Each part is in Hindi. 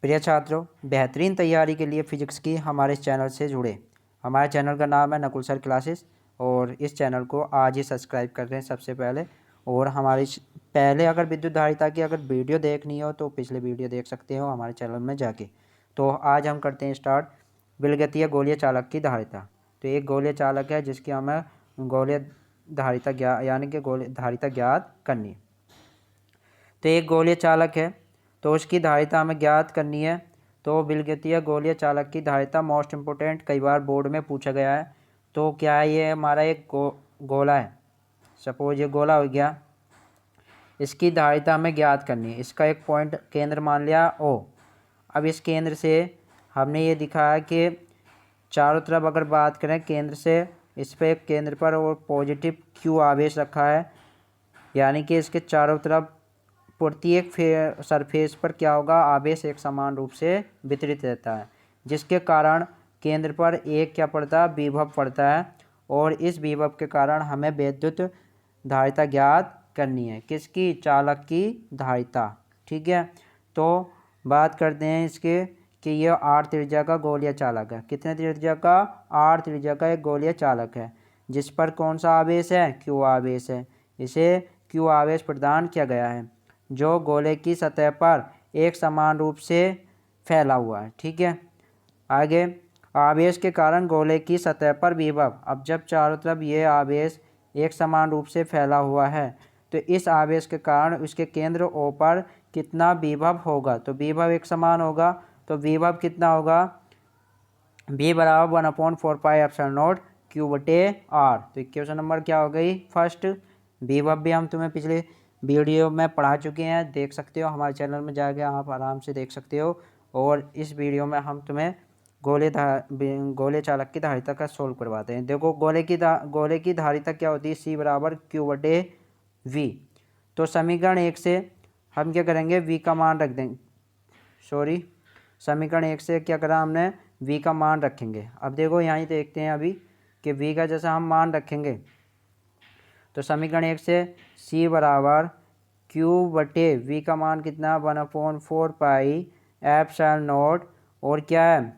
प्रिय छात्रों, बेहतरीन तैयारी के लिए फ़िज़िक्स की हमारे इस चैनल से जुड़े। हमारे चैनल का नाम है नकुल सर क्लासेस और इस चैनल को आज ही सब्सक्राइब कर रहे हैं सबसे पहले। और हमारी पहले अगर विद्युत धारिता की अगर वीडियो देखनी हो तो पिछले वीडियो देख सकते हो हमारे चैनल में जाके। तो आज हम करते हैं स्टार्ट विलगतीय गोलीय चालक की धारिता। तो एक गोलीय चालक है जिसकी हमें गोलीय धारिता यानी कि गोलीय धारिता ज्ञात करनी है। तो एक गोलीय चालक है तो उसकी धारिता हमें ज्ञात करनी है। तो विलगतीय गोलीय चालक की धारिता मोस्ट इम्पोर्टेंट, कई बार बोर्ड में पूछा गया है। तो क्या है, ये हमारा एक गोला है। सपोज ये गोला हो गया, इसकी धारिता हमें ज्ञात करनी है। इसका एक पॉइंट केंद्र मान लिया ओ। अब इस केंद्र से हमने ये दिखाया कि चारों तरफ अगर बात करें केंद्र से, इस पर एक केंद्र पर और पॉजिटिव क्यू आवेश रखा है, यानी कि इसके चारों तरफ प्रत्येक सरफेस पर क्या होगा, आवेश एक समान रूप से वितरित रहता है, जिसके कारण केंद्र पर एक क्या पड़ता है, विभव पड़ता है। और इस विभव के कारण हमें विद्युत धारिता ज्ञात करनी है। किसकी? चालक की धारिता। ठीक है, तो बात करते हैं इसके कि यह आर त्रिज्या का गोलीय चालक है। कितने त्रिज्या का? आर त्रिज्या का एक गोलीय चालक है, जिस पर कौन सा आवेश है? क्यू आवेश है। इसे क्यू आवेश प्रदान किया गया है, जो गोले की सतह पर एक समान रूप से फैला हुआ है। ठीक है, आगे आवेश के कारण गोले की सतह पर विभव। अब जब चारों तरफ ये आवेश एक समान रूप से फैला हुआ है तो इस आवेश के कारण उसके केंद्र ओ पर कितना विभव होगा? तो विभव एक समान होगा। तो विभव कितना होगा? V बराबर 1/4πε0 Q/R। तो इक्वेशन नंबर क्या हो गई? फर्स्ट। विभव भी हम तुम्हें पिछले वीडियो में पढ़ा चुके हैं, देख सकते हो हमारे चैनल में जाके आप आराम से देख सकते हो। और इस वीडियो में हम तुम्हें गोले चालक की धारिता का सोल्व करवाते हैं। देखो गोले की धारिता क्या होती है? C बराबर Q/V। तो समीकरण 1 से हम क्या करेंगे? V का मान रख देंगे। समीकरण 1 से क्या करा हमने? V का मान रखेंगे। अब देखो यहाँ ही देखते हैं अभी कि V का जैसा हम मान रखेंगे तो समीकरण 1 से C बराबर Q/V का मान कितना? 1/4πε0 और क्या है?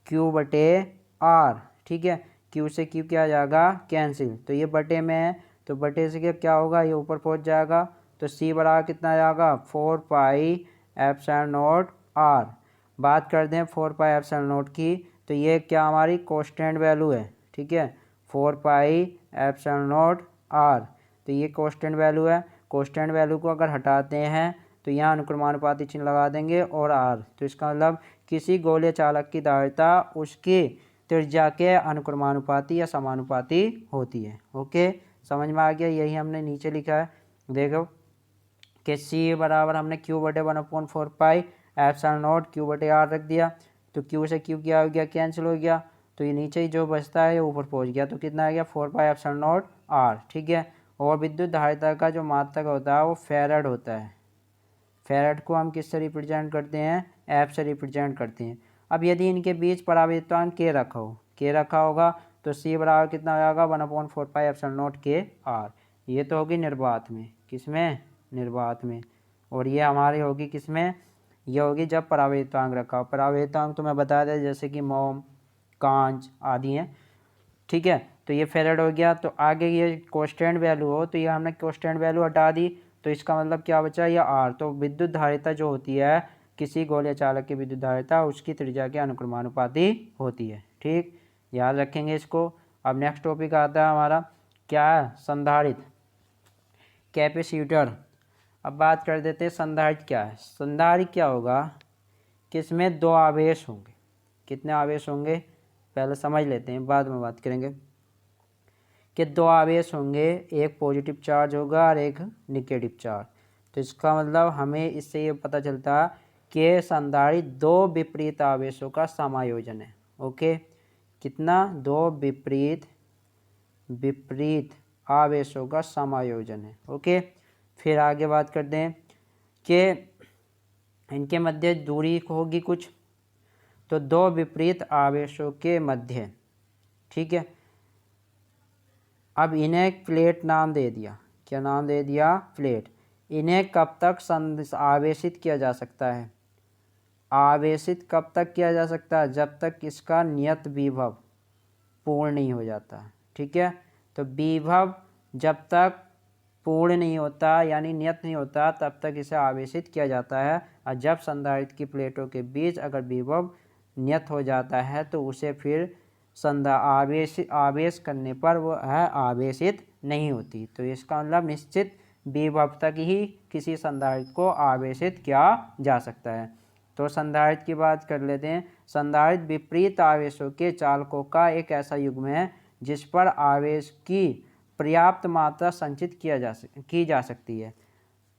Q/R। ठीक है, Q से Q क्या आ जाएगा? कैंसिल। तो ये बटे में है तो बटे से क्या होगा? ये ऊपर पहुँच जाएगा। तो C बराबर कितना आ जाएगा? 4πε0R। बात करते हैं 4πε0 की, तो ये क्या हमारी कांस्टेंट वैल्यू है। ठीक है, 4πε0R। तो ये कांस्टेंट वैल्यू है। कांस्टेंट वैल्यू को अगर हटाते हैं तो यहाँ अनुक्रमानुपाती चिन्ह लगा देंगे और R। तो इसका मतलब किसी गोलीय चालक की धारिता उसकी त्रिज्या के अनुक्रमानुपाती या समानुपाती होती है। ओके, समझ में आ गया? यही हमने नीचे लिखा है। देखो कि C बराबर हमने Q/1/4πε0 Q/R रख दिया। तो Q से Q क्या हो गया? कैंसिल हो गया। तो ये नीचे ही जो बचता है ये ऊपर पहुंच गया। तो कितना आ गया? 4πε0R। ठीक है, और विद्युत धारिता का जो मात्रक होता है वो फैराड होता है। फैराड को हम किससे रिप्रेजेंट करते हैं? F से रिप्रेजेंट करते हैं। अब यदि इनके बीच परावर्तनांक K रखा होगा तो C बराबर कितना हो जाएगा? 1/4πε0 KR। ये तो होगी निर्वात में। किसमें? निर्वात में। और ये हमारी होगी किसमें? ये होगी जब परावर्तनांक रखा हो। परावर्तनांक तो मैं बता दें जैसे कि मोम, कांच आदि हैं। ठीक है, तो ये फैराड हो गया। तो आगे ये कांस्टेंट वैल्यू हो तो ये हमने कांस्टेंट वैल्यू हटा दी। तो इसका मतलब क्या बचा? ये R। तो विद्युत धारिता जो होती है किसी गोलीय चालक की विद्युत धारिता उसकी त्रिज्या के अनुक्रमानुपाती होती है। ठीक, याद रखेंगे इसको। अब नेक्स्ट टॉपिक आता है हमारा क्या है? संधारित्र, कैपेसिटर। अब बात कर देते हैं संधारित्र क्या है। संधारित्र क्या होगा कि इसमें दो आवेश होंगे। कितने आवेश होंगे पहले समझ लेते हैं, बाद में बात करेंगे। कि दो आवेश होंगे, एक पॉजिटिव चार्ज होगा और एक निगेटिव चार्ज। तो इसका मतलब हमें इससे ये पता चलता है कि संधारित्र दो विपरीत आवेशों का समायोजन है। ओके, कितना? दो विपरीत आवेशों का समायोजन है। ओके, फिर आगे बात करते हैं कि इनके मध्य दूरी होगी कुछ। तो दो विपरीत आवेशों के मध्य, ठीक है, अब इन्हें प्लेट नाम दे दिया। क्या नाम दे दिया? प्लेट। इन्हें कब तक आवेशित किया जा सकता है? आवेशित कब तक किया जा सकता है? जब तक इसका नियत विभव पूर्ण नहीं हो जाता। ठीक है, तो विभव जब तक पूर्ण नहीं होता यानी नियत नहीं होता तब तक इसे आवेशित किया जाता है। और जब संधारित्र की प्लेटों के बीच अगर विभव नियत हो जाता है तो उसे फिर आवेश करने पर वो है आवेशित नहीं होती। तो इसका मतलब निश्चित विभव तक ही किसी संधारित्र को आवेशित किया जा सकता है। तो संधारित्र की बात कर लेते हैं। संधारित्र विपरीत आवेशों के चालकों का एक ऐसा युग्म है जिस पर आवेश की पर्याप्त मात्रा संचित की जा सकती है।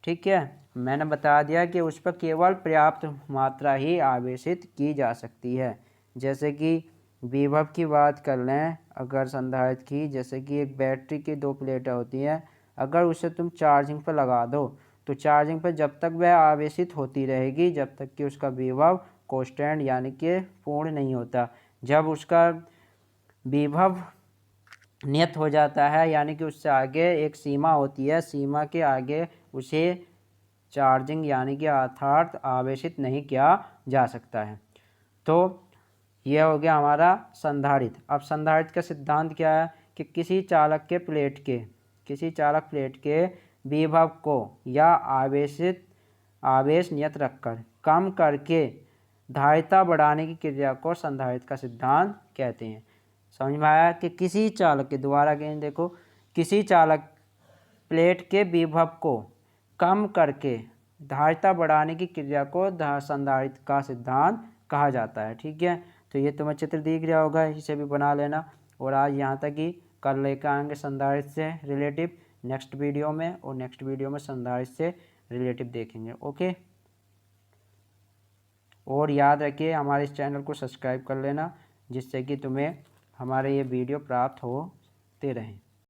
ठीक है, मैंने बता दिया कि उस पर केवल पर्याप्त मात्रा ही आवेशित की जा सकती है। जैसे कि विभव की बात कर लें अगर संधारित्र की, जैसे कि एक बैटरी की 2 प्लेटें होती हैं, अगर उसे तुम चार्जिंग पर लगा दो तो चार्जिंग पर जब तक वह आवेशित होती रहेगी जब तक कि उसका विभव कांस्टेंट यानी कि पूर्ण नहीं होता। जब उसका विभव नियत हो जाता है यानी कि उससे आगे एक सीमा होती है, सीमा के आगे उसे चार्जिंग यानी कि अर्थात आवेशित नहीं किया जा सकता है। तो यह हो गया हमारा संधारित्र। अब संधारित्र का सिद्धांत क्या है कि किसी चालक प्लेट के विभव को या आवेश नियत रखकर कम करके धारिता बढ़ाने की क्रिया को संधारित्र का सिद्धांत कहते हैं। समझ में आया कि किसी चालक के द्वारा देखो, किसी चालक प्लेट के विभव को कम करके धारिता बढ़ाने की क्रिया को संधारित्र का सिद्धांत कहा जाता है। ठीक है, तो ये तुम्हें चित्र दिख रहा होगा, इसे भी बना लेना। और आज यहाँ तक ही, कल लेकर आएंगे संधारित्र से रिलेटिव नेक्स्ट वीडियो में, और नेक्स्ट वीडियो में संधारित्र से रिलेटिव देखेंगे। ओके, और याद रखिए हमारे इस चैनल को सब्सक्राइब कर लेना जिससे कि तुम्हें हमारे ये वीडियो प्राप्त होते रहें।